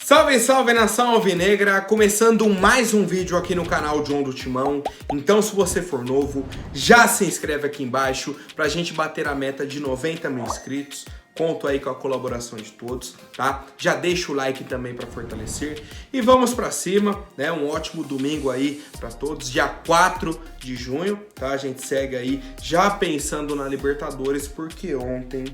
Salve, salve nação alvinegra, começando mais um vídeo aqui no canal John do Timão. Então se você for novo, já se inscreve aqui embaixo pra gente bater a meta de 90 mil inscritos. Conto aí com a colaboração de todos, tá? Já deixa o like também para fortalecer. E vamos para cima, né? Um ótimo domingo aí para todos, dia 4 de junho, tá? A gente segue aí já pensando na Libertadores, porque ontem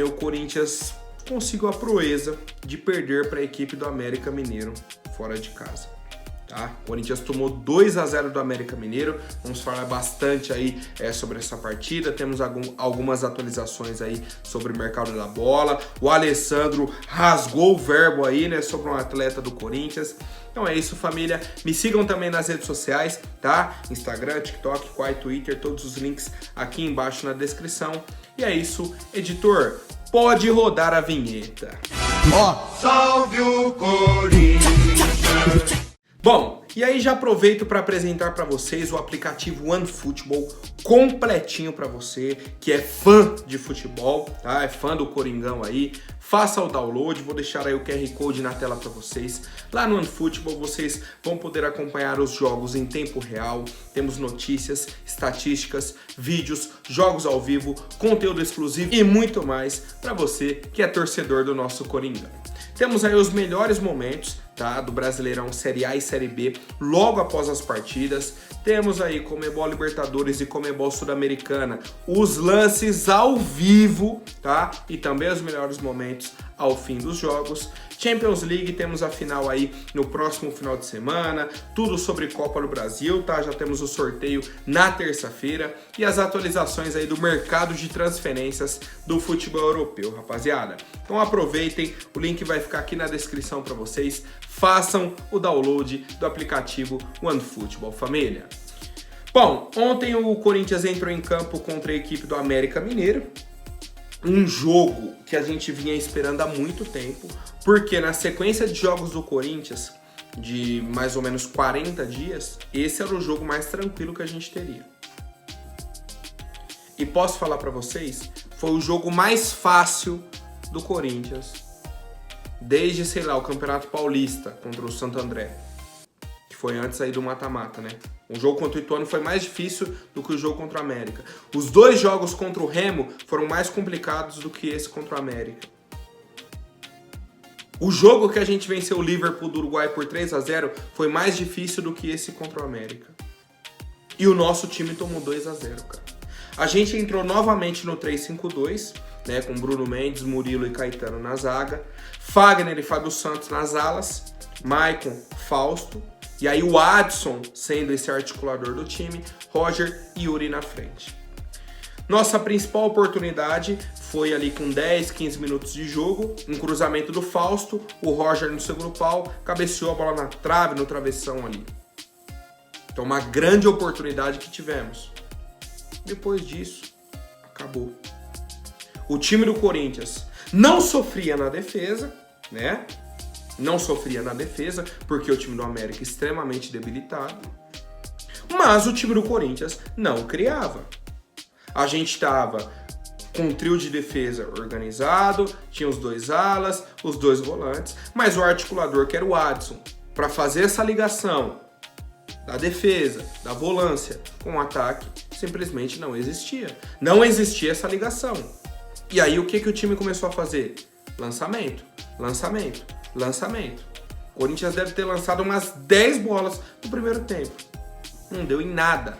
o Corinthians conseguiu a proeza de perder para a equipe do América Mineiro fora de casa. Tá? O Corinthians tomou 2-0 do América Mineiro. Vamos falar bastante aí sobre essa partida. Temos algumas atualizações aí sobre o mercado da bola. O Alessandro rasgou o verbo aí, né, sobre um atleta do Corinthians. Então é isso, família. Me sigam também nas redes sociais, tá? Instagram, TikTok, Quai, Twitter, todos os links aqui embaixo na descrição. E é isso, editor, pode rodar a vinheta. Salve o Corinthians! Bom, e aí já aproveito para apresentar para vocês o aplicativo OneFootball completinho para você que é fã de futebol, tá? É fã do Coringão aí. Faça o download, vou deixar aí o QR Code na tela para vocês. Lá no OneFootball vocês vão poder acompanhar os jogos em tempo real. Temos notícias, estatísticas, vídeos, jogos ao vivo, conteúdo exclusivo e muito mais para você que é torcedor do nosso Coringão. Temos aí os melhores momentos, tá, do Brasileirão Série A e Série B logo após as partidas. Temos aí Conmebol Libertadores e Conmebol Sul-Americana, os lances ao vivo, tá? E também os melhores momentos ao fim dos jogos. Champions League, temos a final aí no próximo final de semana, tudo sobre Copa do Brasil, tá? Já temos o sorteio na terça-feira e as atualizações aí do mercado de transferências do futebol europeu, rapaziada. Então aproveitem, o link vai ficar aqui na descrição para vocês. Façam o download do aplicativo OneFootball, família. Bom, ontem o Corinthians entrou em campo contra a equipe do América Mineiro. Um jogo que a gente vinha esperando há muito tempo, porque na sequência de jogos do Corinthians, de mais ou menos 40 dias, esse era o jogo mais tranquilo que a gente teria. E posso falar para vocês, foi o jogo mais fácil do Corinthians, desde, sei lá, o Campeonato Paulista contra o Santo André, que foi antes aí do mata-mata, né? O jogo contra o Ituano foi mais difícil do que o jogo contra o América. Os dois jogos contra o Remo foram mais complicados do que esse contra o América. O jogo que a gente venceu o Liverpool do Uruguai por 3-0 foi mais difícil do que esse contra o América. E o nosso time tomou 2-0, cara. A gente entrou novamente no 3-5-2, né, com Bruno Mendes, Murilo e Caetano na zaga, Fagner e Fábio Santos nas alas, Maicon, Fausto, e aí o Adson sendo esse articulador do time, Roger e Yuri na frente. Nossa principal oportunidade foi ali com 10, 15 minutos de jogo, um cruzamento do Fausto, o Roger no segundo pau, cabeceou a bola na trave, no travessão ali. Então uma grande oportunidade que tivemos. Depois disso, acabou. O time do Corinthians não sofria na defesa, né? Não sofria na defesa, porque o time do América é extremamente debilitado. Mas o time do Corinthians não criava. A gente estava com um trio de defesa organizado, tinha os dois alas, os dois volantes, mas o articulador, que era o Adson, para fazer essa ligação da defesa, da volância com o ataque, simplesmente não existia. Não existia essa ligação. E aí o que o time começou a fazer? Lançamento, lançamento, lançamento. O Corinthians deve ter lançado umas 10 bolas no primeiro tempo. Não deu em nada.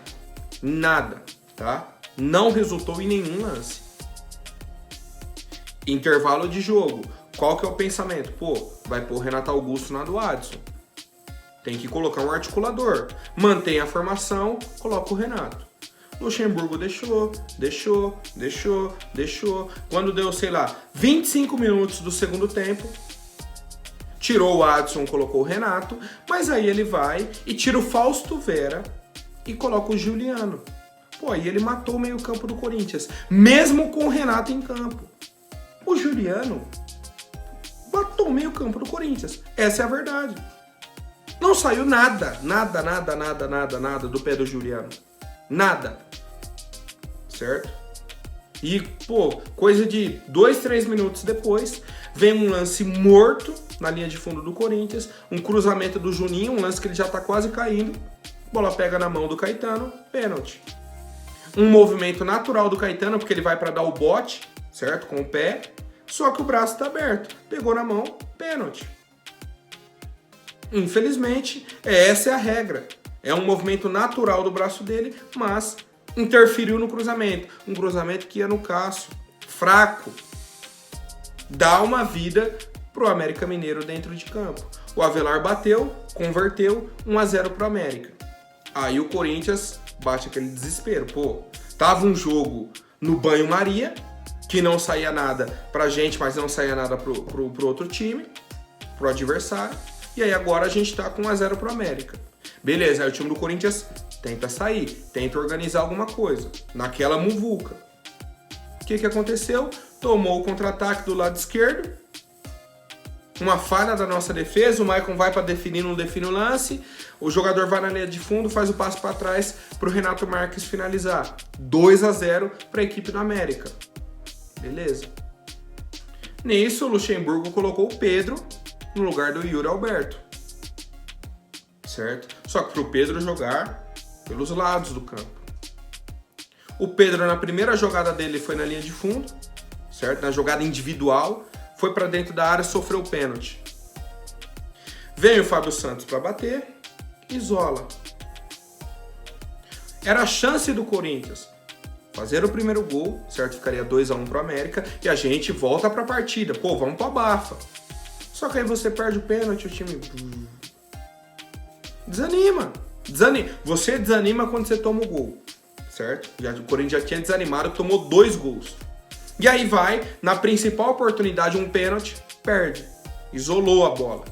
Nada, tá? Não resultou em nenhum lance. Intervalo de jogo. Qual que é o pensamento? Pô, vai pôr Renato Augusto na do Adson. Tem que colocar um articulador. Mantém a formação, coloca o Renato. Luxemburgo deixou. Quando deu, sei lá, 25 minutos do segundo tempo, tirou o Adson, colocou o Renato, mas aí ele vai e tira o Fausto Vera e coloca o Juliano. Pô, aí ele matou o meio-campo do Corinthians, mesmo com o Renato em campo. O Juliano matou o meio-campo do Corinthians. Essa é a verdade. Não saiu nada do pé do Juliano. Nada. Certo? E, pô, coisa de 2, 3 minutos depois, vem um lance morto na linha de fundo do Corinthians, um cruzamento do Juninho, um lance que ele já tá quase caindo, bola pega na mão do Caetano, pênalti. Um movimento natural do Caetano, porque ele vai para dar o bote, certo? Com o pé, só que o braço tá aberto. Pegou na mão, pênalti. Infelizmente, essa é a regra. É um movimento natural do braço dele, mas interferiu no cruzamento. Um cruzamento que ia no Cássio, fraco. Dá uma vida pro América Mineiro dentro de campo. O Avelar bateu, converteu, 1-0 pro América. Aí o Corinthians bate aquele desespero. Pô, tava um jogo no banho-maria, que não saía nada pra gente, mas não saía nada pro outro time, pro adversário. E aí agora a gente tá com 1-0 pro América. Beleza, aí o time do Corinthians tenta sair, tenta organizar alguma coisa. Naquela muvuca. O que aconteceu? Tomou o contra-ataque do lado esquerdo. Uma falha da nossa defesa, o Maicon vai para definir, não define o lance. O jogador vai na linha de fundo, faz o passe para trás para o Renato Marques finalizar. 2-0 para a equipe do América. Beleza. Nisso, o Luxemburgo colocou o Pedro no lugar do Yuri Alberto. Certo? Só que para o Pedro jogar pelos lados do campo. O Pedro, na primeira jogada dele, foi na linha de fundo, certo? Na jogada individual, foi para dentro da área, sofreu o pênalti. Vem o Fábio Santos para bater, isola. Era a chance do Corinthians fazer o primeiro gol, certo? Ficaria 2-1 pro América e a gente volta pra partida. Pô, vamos pra bafa. Só que aí você perde o pênalti, o time desanima. Você desanima quando você toma o gol, certo? O Corinthians já tinha desanimado, tomou 2 gols. E aí vai, na principal oportunidade, um pênalti, perde. Isolou a bola.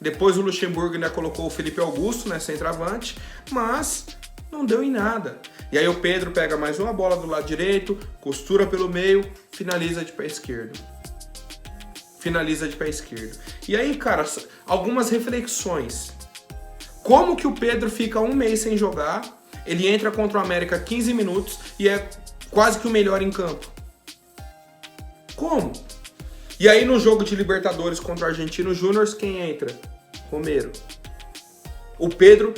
Depois o Luxemburgo ainda colocou o Felipe Augusto, né, centroavante, mas não deu em nada. E aí o Pedro pega mais uma bola do lado direito, costura pelo meio, finaliza de pé esquerdo. E aí, cara, algumas reflexões. Como que o Pedro fica 1 mês sem jogar, ele entra contra o América 15 minutos e é quase que o melhor em campo? Como? E aí no jogo de Libertadores contra o Argentino Júnior, quem entra? Romero. O Pedro,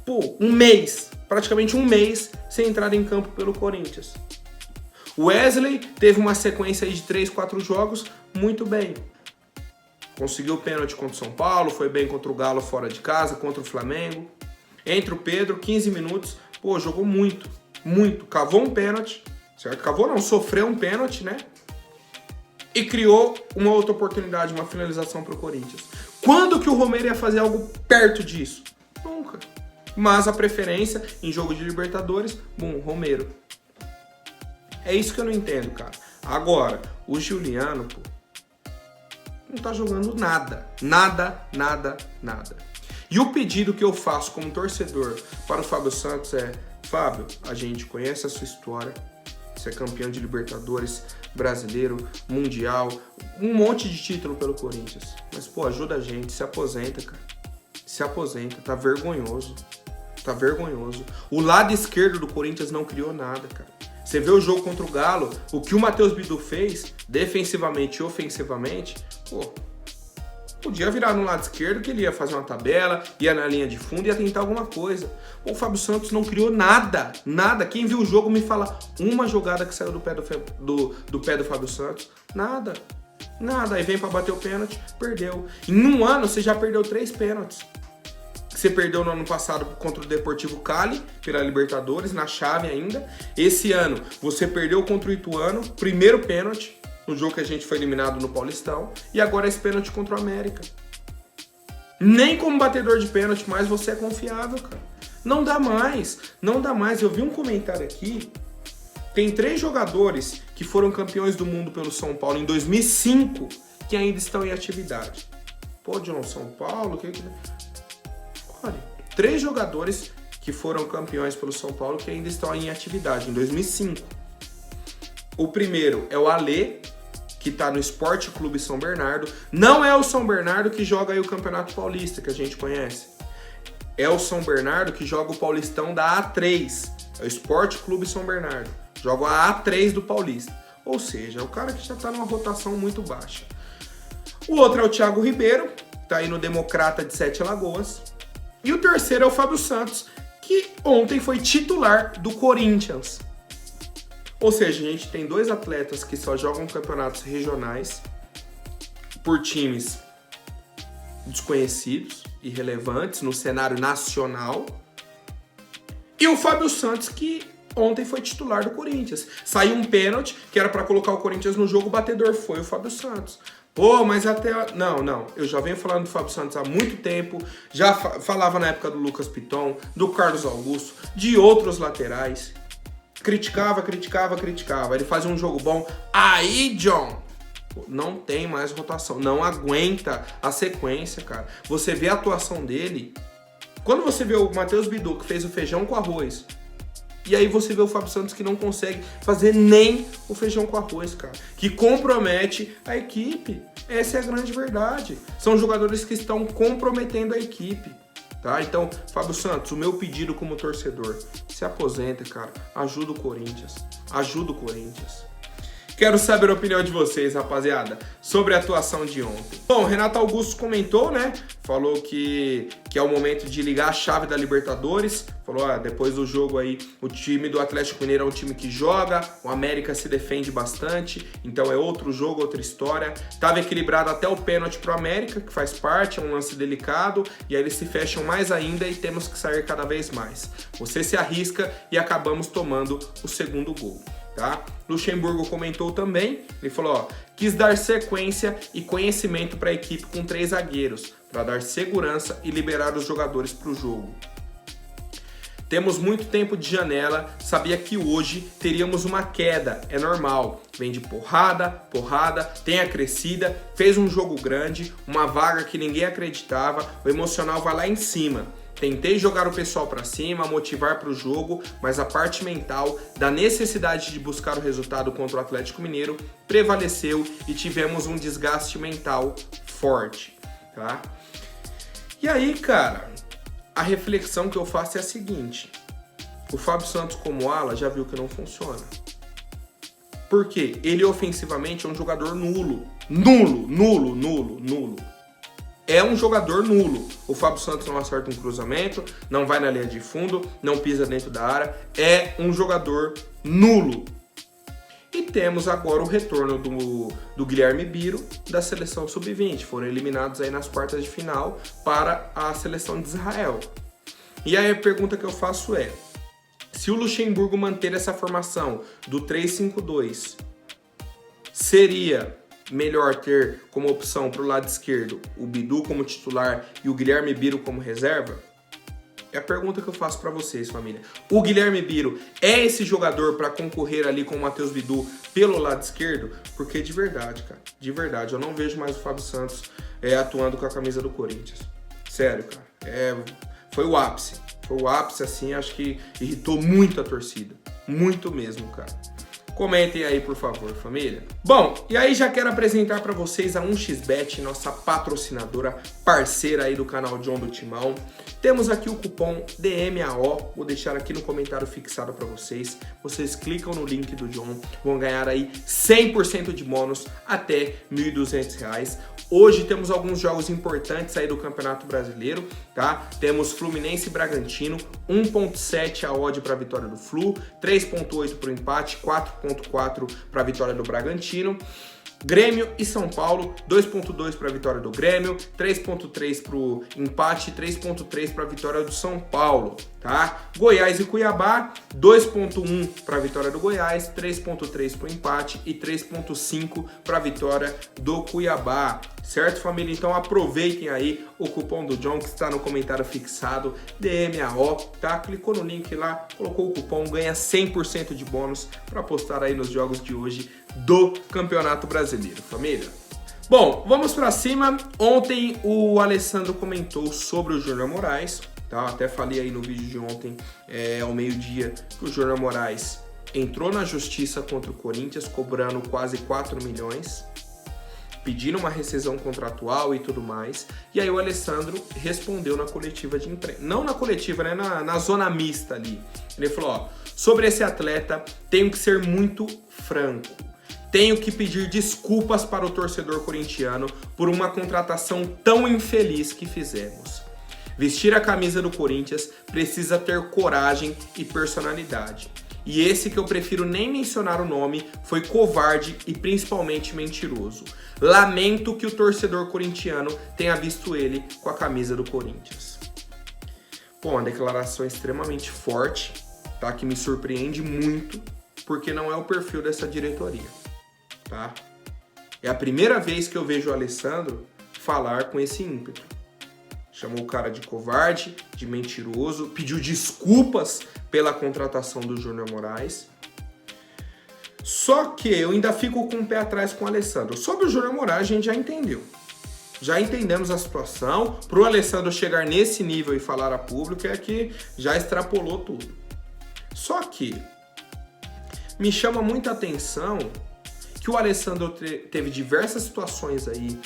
pô, praticamente um mês sem entrar em campo pelo Corinthians. O Wesley teve uma sequência aí de 3, 4 jogos muito bem. Conseguiu o pênalti contra o São Paulo, foi bem contra o Galo fora de casa, contra o Flamengo. Entra o Pedro, 15 minutos, pô, jogou muito. Cavou um pênalti, certo? Cavou não, sofreu um pênalti, né? E criou uma outra oportunidade, uma finalização para o Corinthians. Quando que o Romero ia fazer algo perto disso? Nunca. Mas a preferência em jogo de Libertadores, Romero. É isso que eu não entendo, cara. Agora, o Giuliano, pô, não tá jogando nada. Nada. E o pedido que eu faço como torcedor para o Fábio Santos é: Fábio, a gente conhece a sua história. Você é campeão de Libertadores, brasileiro, mundial, um monte de título pelo Corinthians. Mas, pô, ajuda a gente, se aposenta, cara. Se aposenta, tá vergonhoso. O lado esquerdo do Corinthians não criou nada, cara. Você vê o jogo contra o Galo, o que o Matheus Bidu fez, defensivamente e ofensivamente, pô, podia virar no lado esquerdo que ele ia fazer uma tabela, ia na linha de fundo, ia tentar alguma coisa. Pô, o Fábio Santos não criou nada. Quem viu o jogo me fala uma jogada que saiu do pé do Fábio Santos. Nada. Aí vem pra bater o pênalti, perdeu. Em um ano você já perdeu 3 pênaltis. Você perdeu no ano passado contra o Deportivo Cali, pela Libertadores, na chave ainda. Esse ano você perdeu contra o Ituano, primeiro pênalti, no jogo que a gente foi eliminado no Paulistão. E agora esse pênalti contra o América. Nem como batedor de pênalti mais você é confiável, cara. Não dá mais. Eu vi um comentário aqui. Tem 3 jogadores que foram campeões do mundo pelo São Paulo em 2005 que ainda estão em atividade. Pô, John, São Paulo? Olha, 3 jogadores que foram campeões pelo São Paulo que ainda estão em atividade, em 2005. O primeiro é o Alê, que está no Esporte Clube São Bernardo. Não é o São Bernardo que joga aí o Campeonato Paulista, que a gente conhece. É o São Bernardo que joga o Paulistão da A3. É o Esporte Clube São Bernardo. Joga a A3 do Paulista. Ou seja, é o cara que já tá numa rotação muito baixa. O outro é o Thiago Ribeiro, tá aí no Democrata de Sete Lagoas. E o terceiro é o Fábio Santos, que ontem foi titular do Corinthians. Ou seja, a gente tem dois atletas que só jogam campeonatos regionais por times desconhecidos, irrelevantes no cenário nacional. E o Fábio Santos, que ontem foi titular do Corinthians. Saiu um pênalti, que era para colocar o Corinthians no jogo, o batedor foi o Fábio Santos. Pô, mas até... Não. Eu já venho falando do Fábio Santos há muito tempo. Já falava na época do Lucas Piton, do Carlos Augusto, de outros laterais. Criticava. Ele fazia um jogo bom. Aí, John, não tem mais rotação. Não aguenta a sequência, cara. Você vê a atuação dele. Quando você vê o Matheus Bidu, que fez o feijão com arroz, e aí você vê o Fábio Santos que não consegue fazer nem o feijão com arroz, cara. Que compromete a equipe. Essa é a grande verdade. São jogadores que estão comprometendo a equipe, tá? Então, Fábio Santos, o meu pedido como torcedor, se aposenta, cara. Ajuda o Corinthians. Quero saber a opinião de vocês, rapaziada, sobre a atuação de ontem. Bom, Renato Augusto comentou, né? Falou que é o momento de ligar a chave da Libertadores. Falou, depois do jogo aí, o time do Atlético Mineiro é um time que joga, o América se defende bastante, então é outro jogo, outra história. Tava equilibrado até o pênalti pro América, que faz parte, é um lance delicado, e aí eles se fecham mais ainda e temos que sair cada vez mais. Você se arrisca e acabamos tomando o segundo gol. Tá? Luxemburgo comentou também, ele falou, quis dar sequência e conhecimento para a equipe com 3 zagueiros, para dar segurança e liberar os jogadores para o jogo. Temos muito tempo de janela, sabia que hoje teríamos uma queda, é normal, vem de porrada, tem a crescida, fez um jogo grande, uma vaga que ninguém acreditava, o emocional vai lá em cima. Tentei jogar o pessoal para cima, motivar para o jogo, mas a parte mental da necessidade de buscar o resultado contra o Atlético Mineiro prevaleceu e tivemos um desgaste mental forte, tá? E aí, cara, a reflexão que eu faço é a seguinte: o Fábio Santos como ala já viu que não funciona. Por quê? Ele ofensivamente é um jogador nulo. Nulo. É um jogador nulo. O Fábio Santos não acerta um cruzamento, não vai na linha de fundo, não pisa dentro da área. É um jogador nulo. E temos agora o retorno do Guilherme Biro da seleção sub-20. Foram eliminados aí nas quartas de final para a seleção de Israel. E aí a pergunta que eu faço é: se o Luxemburgo manter essa formação do 3-5-2, seria melhor ter como opção para o lado esquerdo o Bidu como titular e o Guilherme Biro como reserva? É a pergunta que eu faço para vocês, família. O Guilherme Biro é esse jogador para concorrer ali com o Matheus Bidu pelo lado esquerdo? Porque de verdade, cara, de verdade, eu não vejo mais o Fábio Santos atuando com a camisa do Corinthians. Sério, cara. Foi o ápice. Foi o ápice, assim, acho que irritou muito a torcida. Muito mesmo, cara. Comentem aí, por favor, família. Bom, e aí já quero apresentar para vocês a 1xBet, nossa patrocinadora, parceira aí do canal John do Timão. Temos aqui o cupom DMAO, vou deixar aqui no comentário fixado para vocês. Vocês clicam no link do John, vão ganhar aí 100% de bônus até R$ 1.200. Hoje temos alguns jogos importantes aí do Campeonato Brasileiro, tá? Temos Fluminense e Bragantino, 1.7 a odd para a vitória do Flu, 3.8 para o empate, 4.4 para a vitória do Bragantino. Grêmio e São Paulo, 2.2 para a vitória do Grêmio, 3.3 para o empate, 3.3 para a vitória do São Paulo, tá? Goiás e Cuiabá, 2.1 para a vitória do Goiás, 3.3 para o empate e 3.5 para a vitória do Cuiabá, certo, família? Então aproveitem aí o cupom do John que está no comentário fixado, DMAO, tá? Clicou no link lá, colocou o cupom, ganha 100% de bônus para apostar aí nos jogos de hoje do Campeonato Brasileiro, família. Bom, vamos para cima. Ontem o Alessandro comentou sobre o Júnior Moraes, tá? Até falei aí no vídeo de ontem, ao meio-dia, que o Júnior Moraes entrou na justiça contra o Corinthians, cobrando quase 4 milhões, pedindo uma rescisão contratual e tudo mais. E aí o Alessandro respondeu na coletiva de imprensa, não na coletiva, né, na zona mista ali. Ele falou, sobre esse atleta, tenho que ser muito franco. tenho que pedir desculpas para o torcedor corintiano por uma contratação tão infeliz que fizemos. Vestir a camisa do Corinthians precisa ter coragem e personalidade. E esse que eu prefiro nem mencionar o nome foi covarde e principalmente mentiroso. Lamento que o torcedor corintiano tenha visto ele com a camisa do Corinthians. Bom, uma declaração extremamente forte, tá? Que me surpreende muito, porque não é o perfil dessa diretoria, tá? É a primeira vez que eu vejo o Alessandro falar com esse ímpeto. Chamou o cara de covarde, de mentiroso, pediu desculpas pela contratação do Júnior Moraes. Só que eu ainda fico com o pé atrás com o Alessandro. Sobre o Júnior Moraes a gente já entendeu. Já entendemos a situação. Para o Alessandro chegar nesse nível e falar a público é que já extrapolou tudo. Só que me chama muita atenção que o Alessandro teve diversas situações aí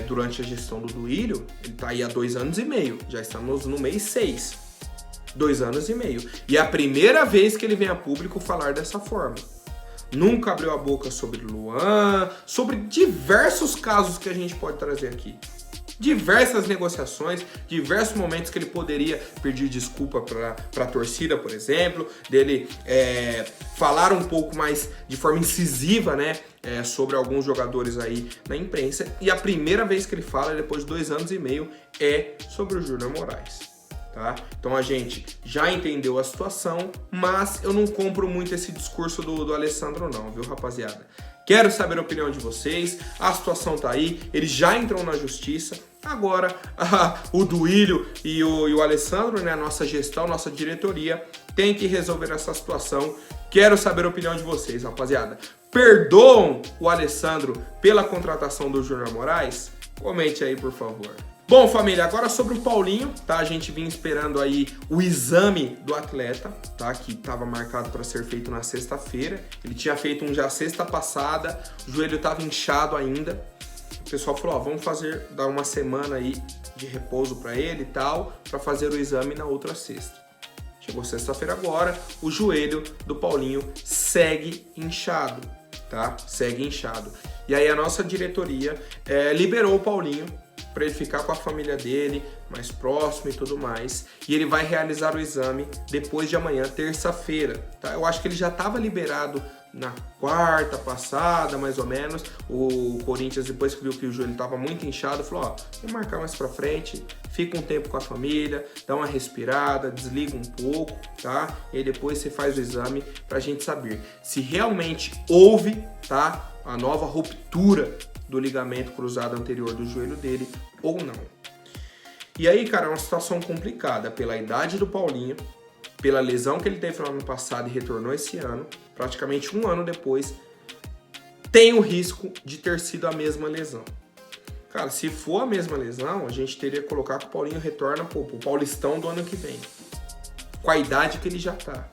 durante a gestão do Duílio. Ele está aí há 2 anos e meio, já estamos no mês 6. 2 anos e meio. E é a primeira vez que ele vem a público falar dessa forma. Nunca abriu a boca sobre Luan, sobre diversos casos que a gente pode trazer aqui. Diversas negociações, diversos momentos que ele poderia pedir desculpa para a torcida, por exemplo, dele falar um pouco mais de forma incisiva, né, sobre alguns jogadores aí na imprensa. E a primeira vez que ele fala, depois de 2 anos e meio, é sobre o Júnior Moraes. Tá? Então a gente já entendeu a situação, mas eu não compro muito esse discurso do Alessandro não, viu, rapaziada? Quero saber a opinião de vocês, a situação tá aí, eles já entrou na justiça, agora o Duílio e o Alessandro, né, nossa gestão, nossa diretoria, tem que resolver essa situação. Quero saber a opinião de vocês, rapaziada. Perdoam o Alessandro pela contratação do Júnior Moraes? Comente aí, por favor. Bom, família, agora sobre o Paulinho, tá? A gente vinha esperando aí o exame do atleta, tá? Que estava marcado para ser feito na sexta-feira. Ele tinha feito um já sexta passada, o joelho estava inchado ainda. O pessoal falou, ó, vamos dar uma semana aí de repouso para ele e tal, para fazer o exame na outra sexta. Chegou sexta-feira agora, o joelho do Paulinho segue inchado, tá? Segue inchado. E aí a nossa diretoria liberou o Paulinho para ele ficar com a família dele, mais próximo e tudo mais. E ele vai realizar o exame depois de amanhã, terça-feira, tá? Eu acho que ele já estava liberado na quarta passada, mais ou menos. O Corinthians, depois que viu que o joelho estava muito inchado, falou, ó, vou marcar mais pra frente, fica um tempo com a família, dá uma respirada, desliga um pouco, tá? E aí depois você faz o exame pra gente saber se realmente houve, tá, a nova ruptura do ligamento cruzado anterior do joelho dele ou não. E aí, cara, é uma situação complicada pela idade do Paulinho, pela lesão que ele teve no ano passado e retornou esse ano, praticamente 1 ano depois, tem o risco de ter sido a mesma lesão. Cara, se for a mesma lesão, a gente teria que colocar que o Paulinho retorna pro Paulistão do ano que vem, com a idade que ele já tá.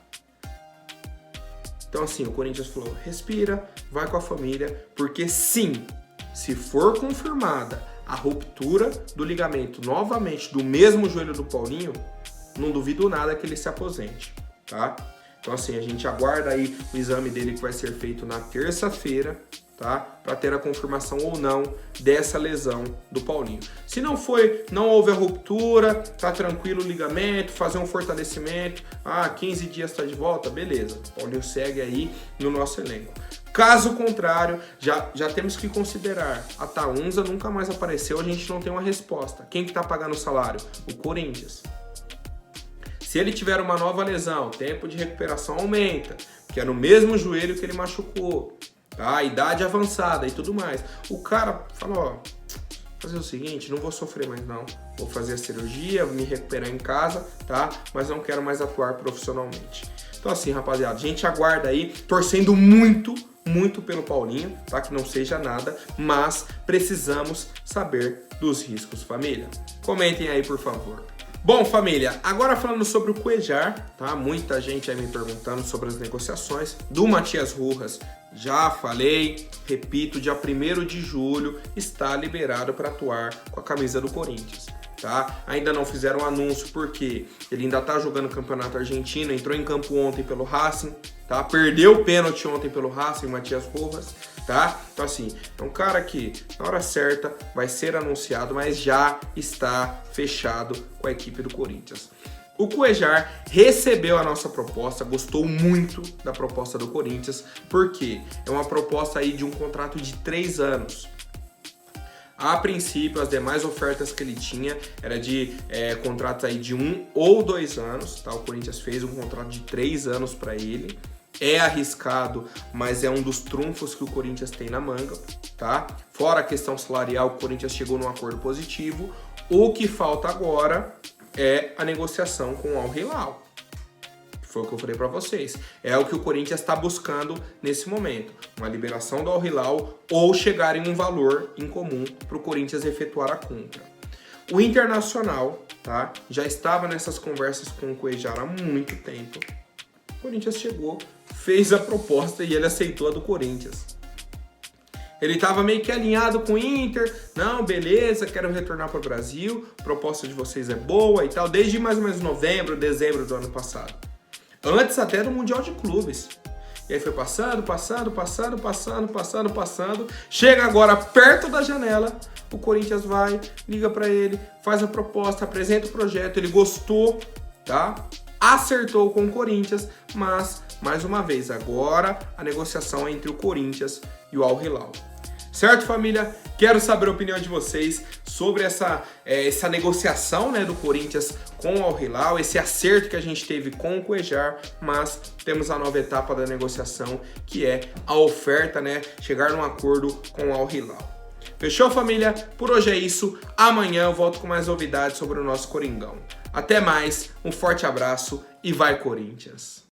Então assim, o Corinthians falou, respira, vai com a família, porque sim, se for confirmada a ruptura do ligamento novamente do mesmo joelho do Paulinho, não duvido nada que ele se aposente, tá? Então assim, a gente aguarda aí o exame dele que vai ser feito na terça-feira, tá? Para ter a confirmação ou não dessa lesão do Paulinho. Se não houve a ruptura, tá tranquilo o ligamento, fazer um fortalecimento, 15 dias tá de volta, beleza. O Paulinho segue aí no nosso elenco. Caso contrário, já temos que considerar, a Taunza nunca mais apareceu, a gente não tem uma resposta. Quem que tá pagando o salário? O Corinthians. Se ele tiver uma nova lesão, o tempo de recuperação aumenta, que é no mesmo joelho que ele machucou, tá? Idade avançada e tudo mais. O cara falou, ó, fazer o seguinte, não vou sofrer mais não, vou fazer a cirurgia, me recuperar em casa, tá? Mas não quero mais atuar profissionalmente. Então assim, rapaziada, a gente aguarda aí, torcendo muito pelo Paulinho, tá? Que não seja nada, mas precisamos saber dos riscos, família. Comentem aí, por favor. Bom, família, agora falando sobre o Cuéllar, tá? Muita gente aí me perguntando sobre as negociações do Matias Rojas. Já falei, repito, dia 1º de julho está liberado para atuar com a camisa do Corinthians, tá? Ainda não fizeram anúncio porque ele ainda tá jogando o Campeonato Argentino, entrou em campo ontem pelo Racing, tá? Perdeu o pênalti ontem pelo Racing, Matias Rojas, tá? Então assim, é um cara que na hora certa vai ser anunciado, mas já está fechado com a equipe do Corinthians. O Cuéllar recebeu a nossa proposta, gostou muito da proposta do Corinthians, porque é uma proposta aí de um contrato de 3 anos. A princípio, as demais ofertas que ele tinha era de contratos aí de 1 ou 2 anos, tá? O Corinthians fez um contrato de 3 anos para ele. É arriscado, mas é um dos trunfos que o Corinthians tem na manga, tá? Fora a questão salarial, o Corinthians chegou num acordo positivo. O que falta agora é a negociação com o Al Hilal. Foi o que eu falei para vocês. É o que o Corinthians está buscando nesse momento. Uma liberação do Al Hilal ou chegar em um valor em comum para o Corinthians efetuar a compra. O Internacional, tá, já estava nessas conversas com o Cuéllar há muito tempo. O Corinthians chegou, fez a proposta e ele aceitou a do Corinthians. Ele estava meio que alinhado com o Inter. Não, beleza, quero retornar para o Brasil. A proposta de vocês é boa e tal. Desde mais ou menos novembro, dezembro do ano passado. Antes até do Mundial de Clubes. E aí foi passando. Chega agora perto da janela. O Corinthians vai, liga para ele, faz a proposta, apresenta o projeto. Ele gostou, tá? Acertou com o Corinthians, mas, mais uma vez, agora a negociação é entre o Corinthians e o Al Hilal. Certo, família? Quero saber a opinião de vocês sobre essa negociação, né, do Corinthians com o Al Hilal, esse acerto que a gente teve com o Cuéllar, mas temos a nova etapa da negociação, que é a oferta, né, chegar num acordo com o Al Hilal. Fechou, família? Por hoje é isso. Amanhã eu volto com mais novidades sobre o nosso Coringão. Até mais, um forte abraço e vai Corinthians!